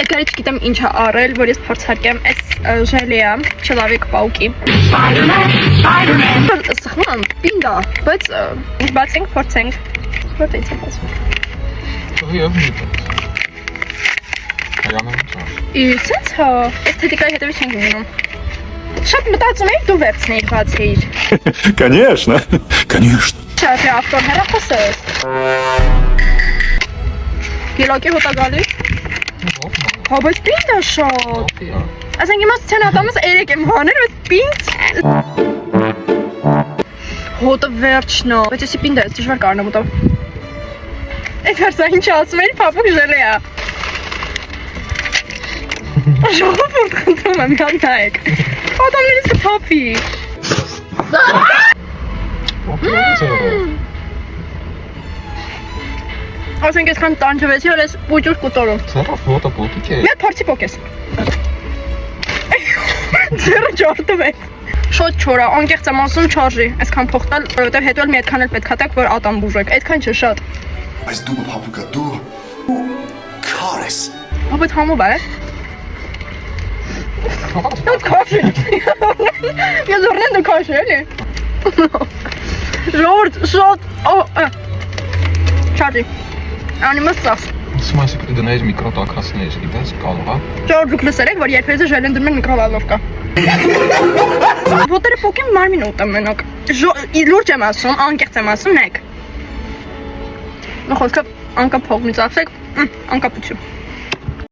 Edgar չգիտեմ ինչ է արել, որ ես փորձարկեմ այս ժելեը, չլավիկ պաուկի։ Սխման, պինդա, բայց բացենք, փորձենք։ Որտե՞ց է բացվում։ Սենց հա, էսթետիկայի հետևից չենք գնում։ Շատ մտածում էի դու վերցնեիր բացեիր։ Конечно, конечно։ Չէ, ավտոն հեռախոսս։ Գելակի հոտա գալի։ Հա, բայց պինդ է շատ։ Ասենք իմաստության ատամս երեք եմ հանել, բայց պինդ։ Հոտը վերջն է։ Բայց եսի պինդ է, դժվար կարնեմ ուտով։ Էդվար սա ինչ ասում էի, պապուկ ժելե է։ Ժողովուրդ խնդրում եմ, միան նայեք։ Ատամներից կփափի։ Ասենք այսքան տանջվեցի, որ ես պուճուր կուտորում։ Հոտը պոտիկ է։ Մի փորձի պոկես։ Ձերը ջարդում է։ Շոտ չորա, անկեղծ եմ ասում չարժի, այսքան փող տալ, որովհետև հետո էլ մի այդքան էլ պետք է տակ, որ ատամ բուժեք, այդքան չէ շատ։ Այս դու փափուկա դու քար ես։ Բայց համով է։ Դու քաշի։ Ես ուրնեն դու քաշի էլի։ Ժորդ, շոտ, չարժի։ Անի մստաս։ Սմասի պետք է դնայր միկրոտակրասներ, գիտես, կարող, հա։ Ժորդ դուք լսերեք, որ երբևէ ժելեն դնում են միկրովալովկա։ Ոտերը պոկեմ մարմին ուտեմ մենակ։ Լուրջ եմ ասում, անկեղծ եմ ասում, նայեք։ Խոսքը անկապ փողնից ասեք, անկապություն։